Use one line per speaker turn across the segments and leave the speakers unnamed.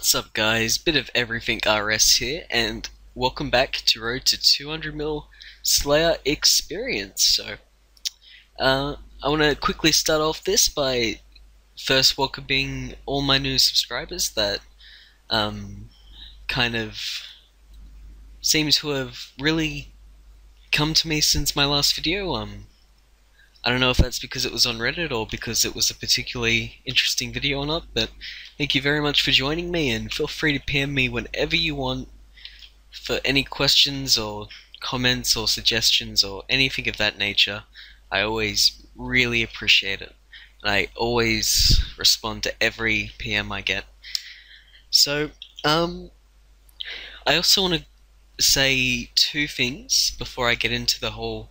What's up guys, bit of everything RS here, and welcome back to Road to 200 mil Slayer Experience. I want to quickly start off this by first welcoming all my new subscribers that kind of seem to have really come to me since my last video. I don't know if that's because it was on Reddit or because it was a particularly interesting video or not, but thank you very much for joining me, and feel free to PM me whenever you want for any questions or comments or suggestions or anything of that nature. I always really appreciate it, and I always respond to every PM I get. So, I also want to say two things before I get into the whole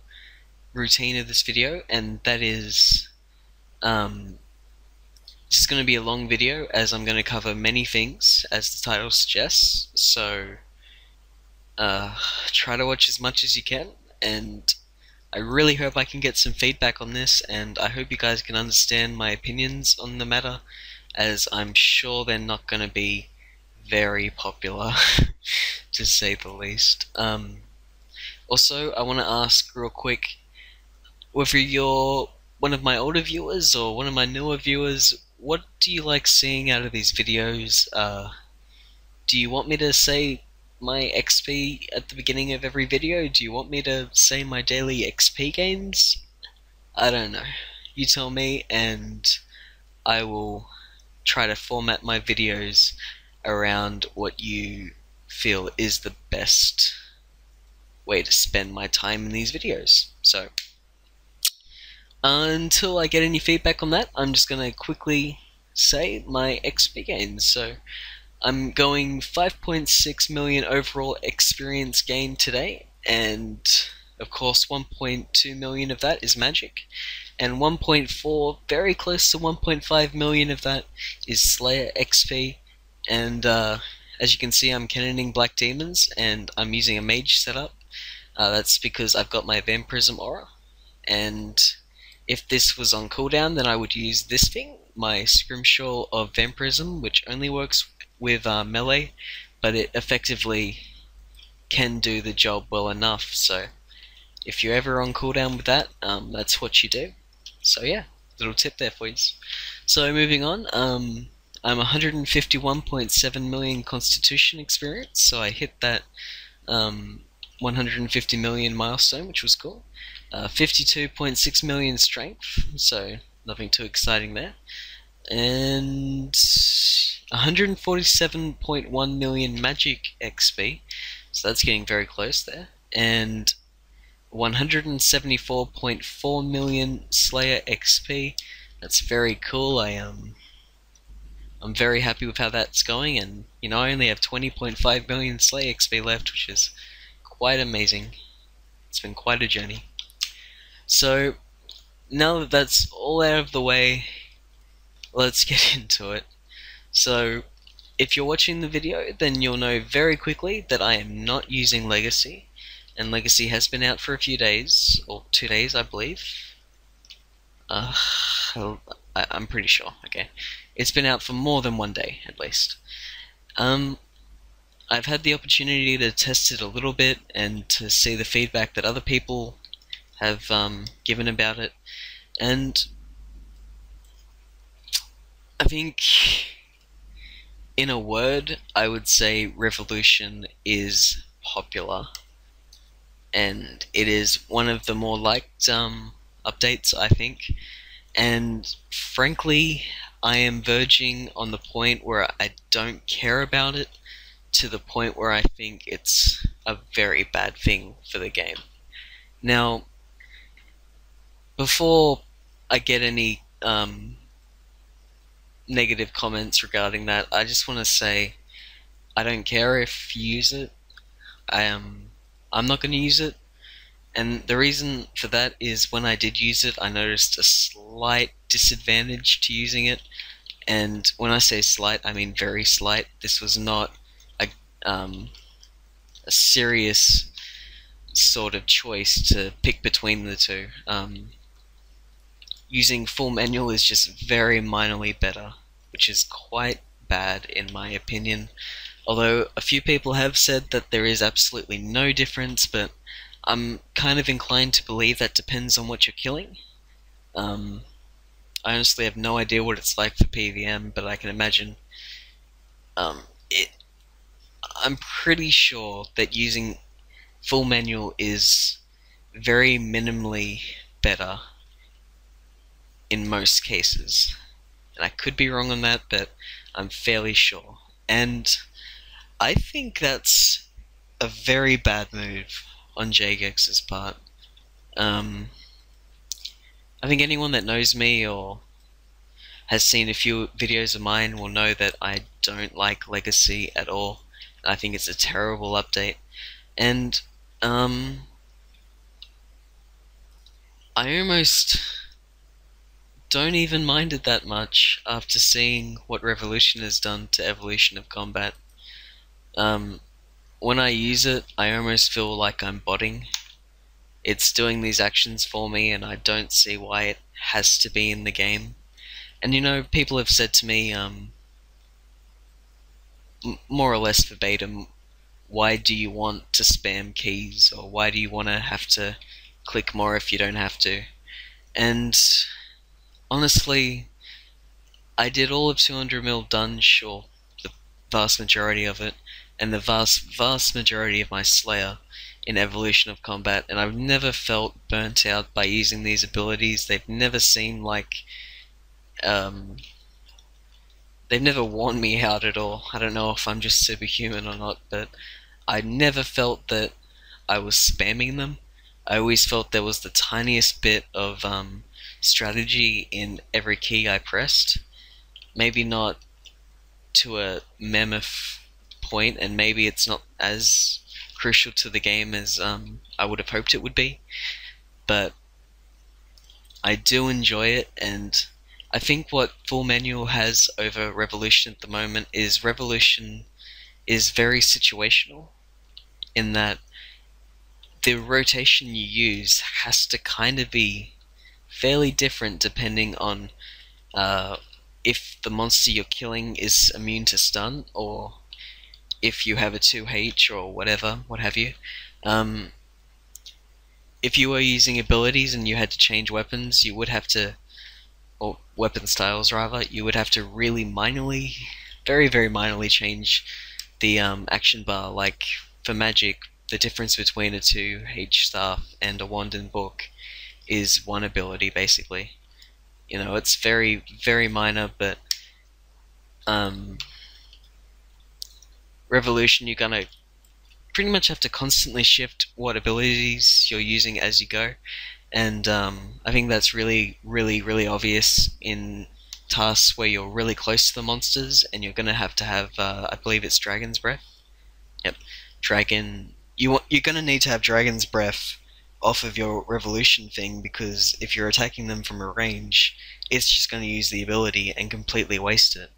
routine of this video, and that is this is going to be a long video as I'm going to cover many things as the title suggests, so try to watch as much as you can, and I really hope I can get some feedback on this, and I hope you guys can understand my opinions on the matter, as I'm sure they're not going to be very popular to say the least. Also, I want to ask real quick, whether you're one of my older viewers or one of my newer viewers, what do you like seeing out of these videos? Do you want me to say my XP at the beginning of every video? Do you want me to say my daily XP gains? I don't know. You tell me, and I will try to format my videos around what you feel is the best way to spend my time in these videos. So, until I get any feedback on that, I'm just going to quickly say my XP gains. So I'm going 5.6 million overall experience gain today, and of course 1.2 million of that is magic, and 1.4, very close to 1.5 million of that is Slayer XP, and as you can see, I'm cannoning black demons and I'm using a mage setup. That's because I've got my vampirism aura, and if this was on cooldown, then I would use this thing, my Scrimshaw of Vampirism, which only works with melee, but it effectively can do the job well enough. So if you're ever on cooldown with that, that's what you do. So yeah, little tip there for you. So moving on, I'm 151.7 million Constitution experience, so I hit that 150 million milestone, which was cool. 52.6 million strength, so nothing too exciting there, and 147.1 million magic XP, so that's getting very close there, and 174.4 million Slayer XP. That's very cool. I'm very happy with how that's going, and you know, I only have 20.5 million Slayer XP left, which is quite amazing. It's been quite a journey. So now that that's all out of the way, let's get into it. So if you're watching the video, then you'll know very quickly that I am not using Legacy, and Legacy has been out for a few days, or 2 days I believe. I'm pretty sure, okay. It's been out for more than 1 day, at least. I've had the opportunity to test it a little bit and to see the feedback that other people have given about it, and I think in a word I would say Revolution is popular, and it is one of the more liked updates, I think, and frankly I am verging on the point where I don't care about it, to the point where I think it's a very bad thing for the game. Now, before I get any negative comments regarding that, I just want to say I don't care if you use it. I'm not going to use it, and the reason for that is when I did use it, I noticed a slight disadvantage to using it, and when I say slight, I mean very slight. This was not a serious sort of choice to pick between the two. Using full manual is just very minorly better, which is quite bad in my opinion. Although a few people have said that there is absolutely no difference, but I'm kind of inclined to believe that depends on what you're killing. Um, I honestly have no idea what it's like for PVM, but I can imagine it. I'm pretty sure that using full manual is very minimally better in most cases. And I could be wrong on that, but I'm fairly sure. And I think that's a very bad move on Jagex's part. I think anyone that knows me or has seen a few videos of mine will know that I don't like Legacy at all. I think it's a terrible update. And I almost don't even mind it that much after seeing what Revolution has done to Evolution of Combat. When I use it, I almost feel like I'm botting. It's doing these actions for me, and I don't see why it has to be in the game. And you know, people have said to me, more or less verbatim, why do you want to spam keys, or why do you want to have to click more if you don't have to? And honestly, I did all of 200 mil Dunge, or the vast majority of it, and the vast majority of my Slayer in Evolution of Combat, and I've never felt burnt out by using these abilities. They've never seemed like they've never worn me out at all. I don't know if I'm just superhuman or not, but I never felt that I was spamming them. I always felt there was the tiniest bit of strategy in every key I pressed. Maybe not to a mammoth point, and maybe it's not as crucial to the game as I would have hoped it would be, but I do enjoy it. And I think what full manual has over Revolution at the moment is Revolution is very situational, in that the rotation you use has to kind of be fairly different depending on if the monster you're killing is immune to stun, or if you have a 2H or whatever, what have you. If you were using abilities and you had to change weapons, you would have to, or weapon styles rather, you would have to really minorly, very minorly change the action bar. Like for magic, the difference between a 2H staff and a wand and book is one ability basically. You know, it's very minor, but Revolution, you're gonna pretty much have to constantly shift what abilities you're using as you go, and I think that's really obvious in tasks where you're really close to the monsters, and you're gonna have to have, I believe it's Dragon's Breath. Yep, Dragon. You're gonna need to have Dragon's Breath off of your Revolution thing, because if you're attacking them from a range, it's just going to use the ability and completely waste it.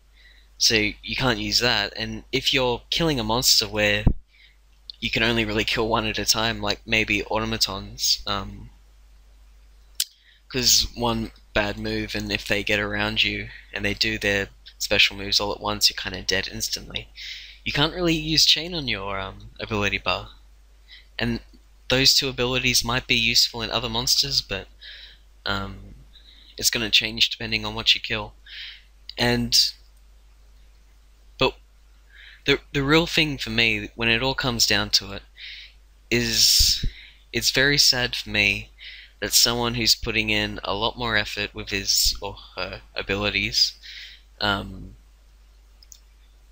So you can't use that. And if you're killing a monster where you can only really kill one at a time, like maybe automatons, because one bad move, and if they get around you and they do their special moves all at once, you're kind of dead instantly. You can't really use chain on your ability bar, and those two abilities might be useful in other monsters, but it's going to change depending on what you kill. But the real thing for me, when it all comes down to it, is it's very sad for me that someone who's putting in a lot more effort with his or her abilities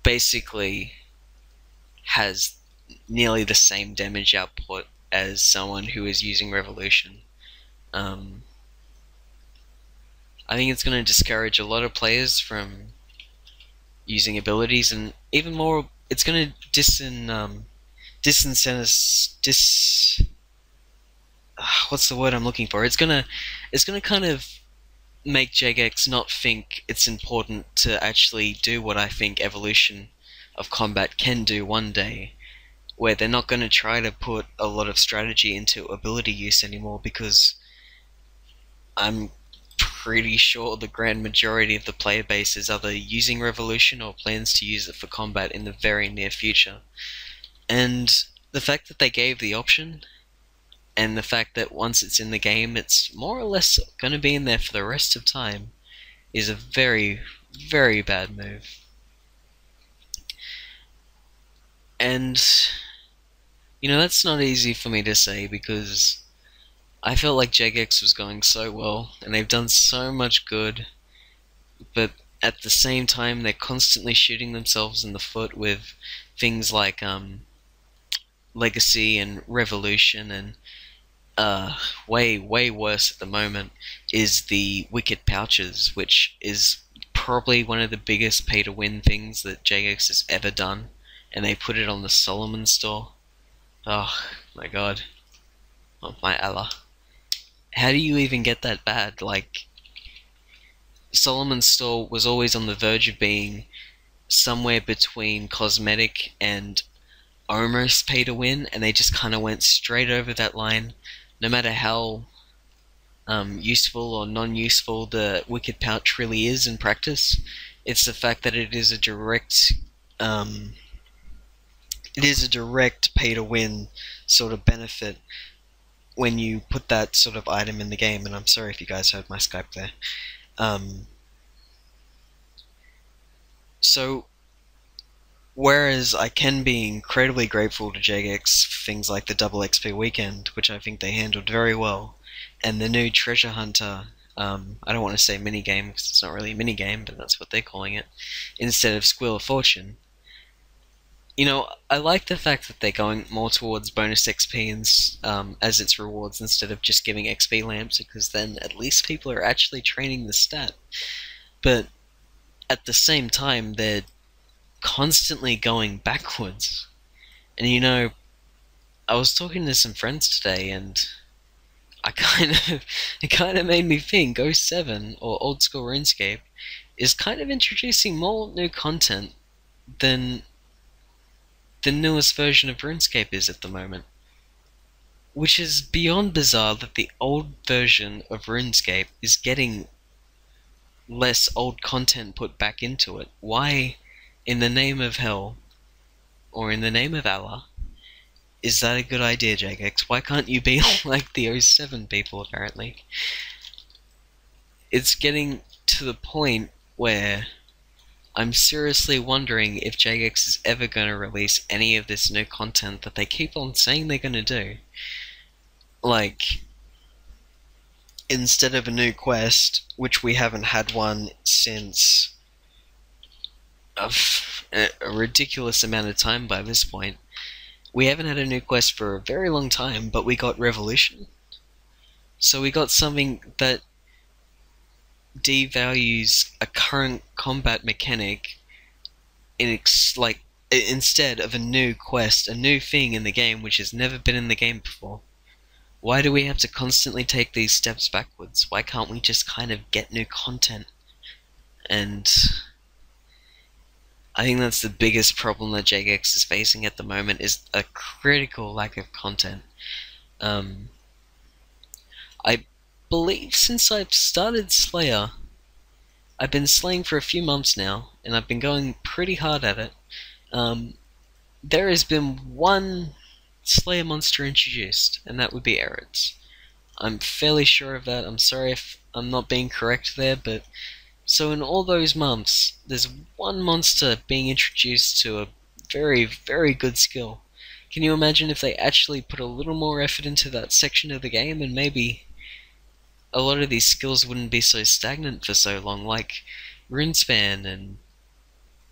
basically has nearly the same damage output as someone who is using Revolution. I think it's going to discourage a lot of players from using abilities, and even more, it's going to what's the word I'm looking for? It's gonna kind of make Jagex not think it's important to actually do what I think Evolution of Combat can do one day, where they're not going to try to put a lot of strategy into ability use anymore, because I'm pretty sure the grand majority of the player base is either using Revolution or plans to use it for combat in the very near future. And the fact that they gave the option, and the fact that once it's in the game, it's more or less going to be in there for the rest of time, is a very, very bad move. And, that's not easy for me to say because I felt like Jagex was going so well, and they've done so much good, but at the same time, they're constantly shooting themselves in the foot with things like Legacy and Revolution, and way, way worse at the moment is the Wicked Pouches, which is probably one of the biggest pay-to-win things that Jagex has ever done, and they put it on the Solomon store. Oh my god. Oh my Allah. How do you even get that bad? Like, Solomon's store was always on the verge of being somewhere between cosmetic and almost pay to win, and they just kind of went straight over that line. No matter how useful or non-useful the Wicked Pouch really is in practice, it's the fact that it is a direct pay to win sort of benefit when you put that sort of item in the game. And I'm sorry if you guys heard my Skype there. So, whereas I can be incredibly grateful to Jagex for things like the double XP weekend, which I think they handled very well, and the new Treasure Hunter, I don't want to say minigame because it's not really a minigame, but that's what they're calling it, instead of Squeal of Fortune. I like the fact that they're going more towards bonus XP as its rewards instead of just giving XP lamps, because then at least people are actually training the stat. But at the same time, they're constantly going backwards. And I was talking to some friends today, and it kind of made me think 07 or old school RuneScape is kind of introducing more new content than the newest version of RuneScape is at the moment. Which is beyond bizarre that the old version of RuneScape is getting less old content put back into it. Why, in the name of hell, or in the name of Allah, is that a good idea, Jagex? Why can't you be like the 07 people, apparently? It's getting to the point where I'm seriously wondering if Jagex is ever going to release any of this new content that they keep on saying they're going to do. Like, instead of a new quest, which we haven't had one since a ridiculous amount of time by this point, we haven't had a new quest for a very long time, but we got Revolution. So we got something that devalues a current combat mechanic instead of a new quest, a new thing in the game which has never been in the game before. Why do we have to constantly take these steps backwards? Why can't we just kind of get new content? And I think that's the biggest problem that Jagex is facing at the moment, is a critical lack of content. I believe since I've started Slayer, I've been slaying for a few months now, and I've been going pretty hard at it. There has been one Slayer monster introduced, and that would be Eretz. I'm fairly sure of that. I'm sorry if I'm not being correct there, but so in all those months, there's one monster being introduced to a very, very good skill. Can you imagine if they actually put a little more effort into that section of the game, and maybe a lot of these skills wouldn't be so stagnant for so long, like Runespan and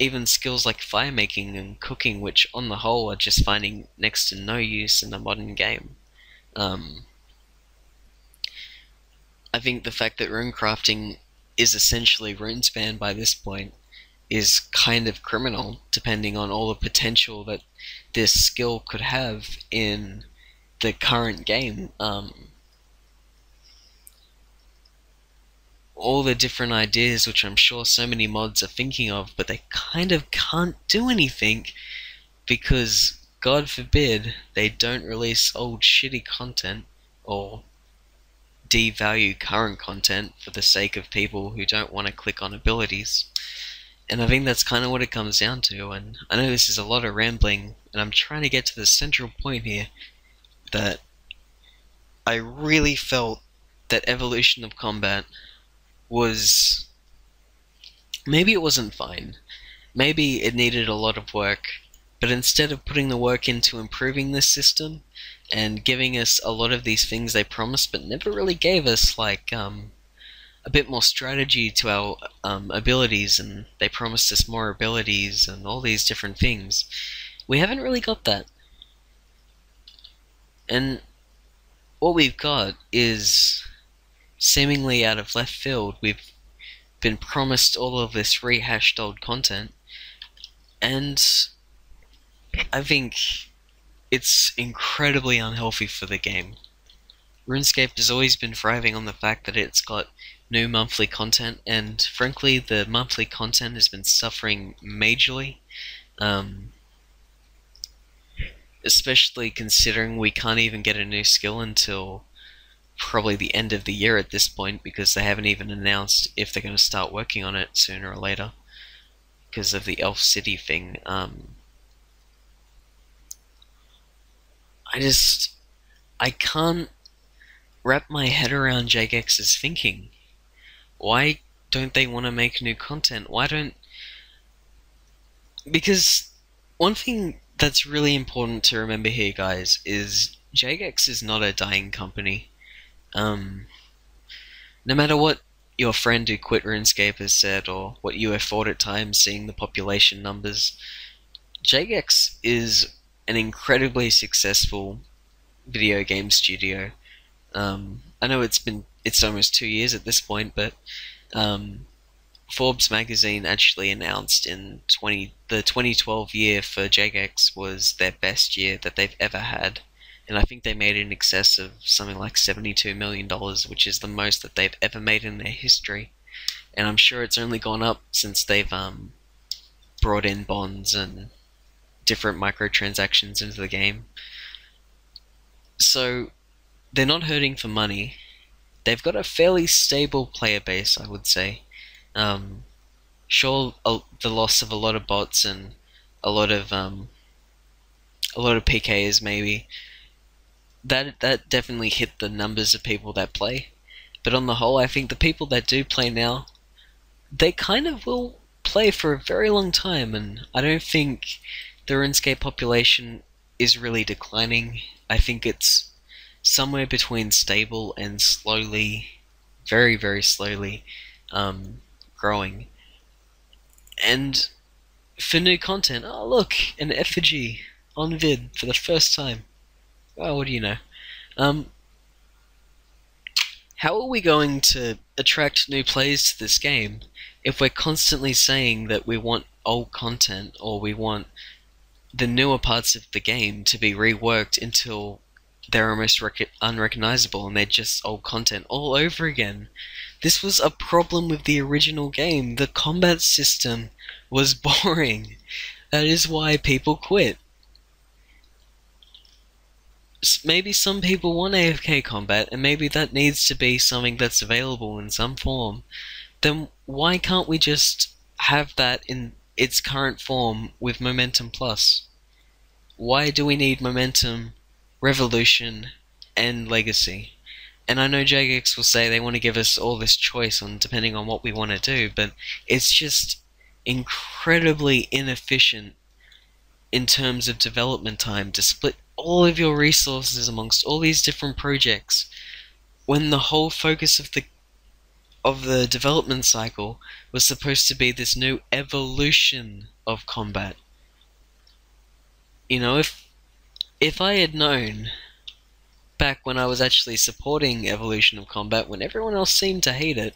even skills like firemaking and cooking, which on the whole are just finding next to no use in the modern game. I think the fact that runecrafting is essentially Runespan by this point is kind of criminal, depending on all the potential that this skill could have in the current game. All the different ideas which I'm sure so many mods are thinking of, but they kind of can't do anything because, God forbid, they don't release old shitty content or devalue current content for the sake of people who don't want to click on abilities. And I think that's kind of what it comes down to, and I know this is a lot of rambling, and I'm trying to get to the central point here, that I really felt that evolution of combat was... maybe it wasn't fine, maybe it needed a lot of work, but instead of putting the work into improving this system, and giving us a lot of these things they promised but never really gave us, like, a bit more strategy to our abilities, and they promised us more abilities and all these different things. We haven't really got that. And what we've got is seemingly out of left field. We've been promised all of this rehashed old content, and I think it's incredibly unhealthy for the game. RuneScape has always been thriving on the fact that it's got new monthly content, and frankly the monthly content has been suffering majorly, especially considering we can't even get a new skill until probably the end of the year at this point, because they haven't even announced if they're going to start working on it sooner or later because of the Elf City thing. I can't wrap my head around Jagex's thinking. Why don't they want to make new content? Because one thing that's really important to remember here, guys, is Jagex is not a dying company. No matter what your friend who quit RuneScape has said, or what you have thought at times seeing the population numbers, Jagex is an incredibly successful video game studio. I know it's almost 2 years at this point, but Forbes magazine actually announced in the 2012 year for Jagex was their best year that they've ever had, and I think they made in excess of something like $72 million, which is the most that they've ever made in their history. And I'm sure it's only gone up since they've brought in bonds and different microtransactions into the game. So they're not hurting for money. They've got a fairly stable player base, I would say. Sure, the loss of a lot of bots and a lot of PKs maybe, that definitely hit the numbers of people that play. But on the whole, I think the people that do play now, they kind of will play for a very long time, and I don't think the RuneScape population is really declining. I think it's somewhere between stable and slowly, very, very slowly, growing. And for new content, oh look, an effigy on vid for the first time. Well, what do you know? How are we going to attract new players to this game if we're constantly saying that we want old content, or we want the newer parts of the game to be reworked until they're almost unrecognizable and they're just old content all over again? This was a problem with the original game. The combat system was boring. That is why people quit. Maybe some people want AFK combat, and maybe that needs to be something that's available in some form. Then why can't we just have that in its current form with Momentum Plus? Why do we need Momentum, Revolution, and Legacy? And I know Jagex will say they want to give us all this choice on depending on what we want to do, but it's just incredibly inefficient in terms of development time to split all of your resources amongst all these different projects when the whole focus of the development cycle was supposed to be this new evolution of combat. You know, if I had known back when I was actually supporting evolution of combat, when everyone else seemed to hate it,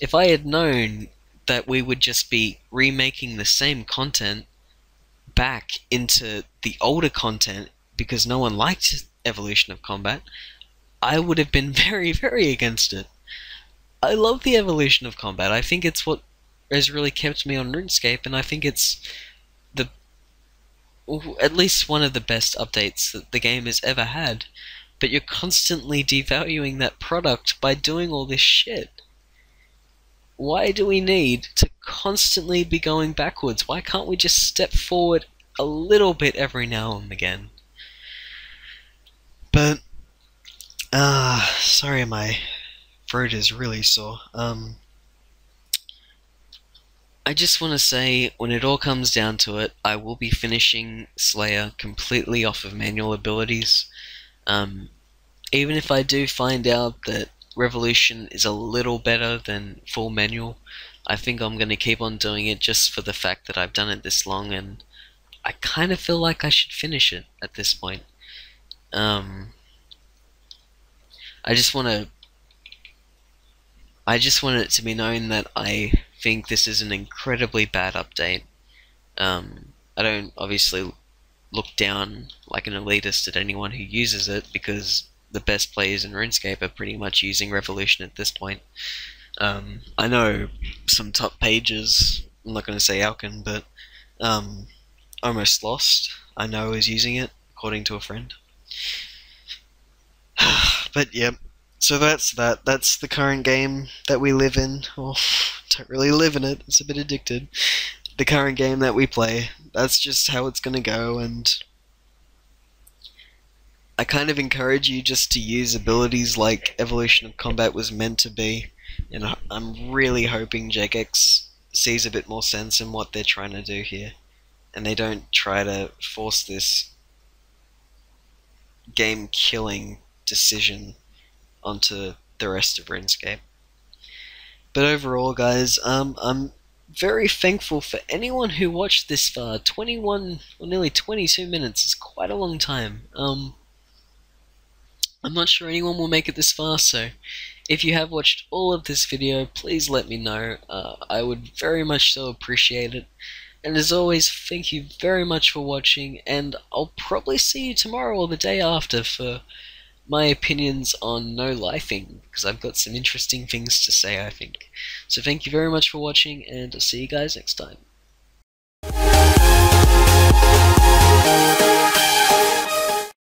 if I had known that we would just be remaking the same content back into the older content because no one liked evolution of combat, I would have been very, very against it. I love the evolution of combat. I think it's what has really kept me on RuneScape, and I think it's at least one of the best updates that the game has ever had. but you're constantly devaluing that product by doing all this shit. Why do we need to constantly be going backwards? Why can't we just step forward a little bit every now and again? But, sorry, my throat is really sore. I just want to say, when it all comes down to it, I will be finishing Slayer completely off of manual abilities. Even if I do find out that Revolution is a little better than full manual, I think I'm going to keep on doing it just for the fact that I've done it this long, and I kind of feel like I should finish it at this point. I just want it to be known that I think this is an incredibly bad update. I don't obviously look down like an elitist at anyone who uses it, because the best players in RuneScape are pretty much using Revolution at this point. I know some top pages, I'm not going to say Alkin, but Almost Lost, I know, is using it, according to a friend. But yeah, so that's that. That's the current game that we live in. Well, don't really live in it, it's a bit addicted. The current game that we play, that's just how it's gonna go, and I kind of encourage you just to use abilities like Evolution of Combat was meant to be, and I'm really hoping Jagex sees a bit more sense in what they're trying to do here, and they don't try to force this game-killing decision onto the rest of RuneScape. But overall, guys, I'm very thankful for anyone who watched this far. 21 or nearly 22 minutes is quite a long time. I'm not sure anyone will make it this far, so if you have watched all of this video, please let me know. I would very much so appreciate it. And as always, thank you very much for watching, and I'll probably see you tomorrow or the day after for my opinions on no-lifing, because I've got some interesting things to say, I think. So thank you very much for watching, and I'll see you guys next time.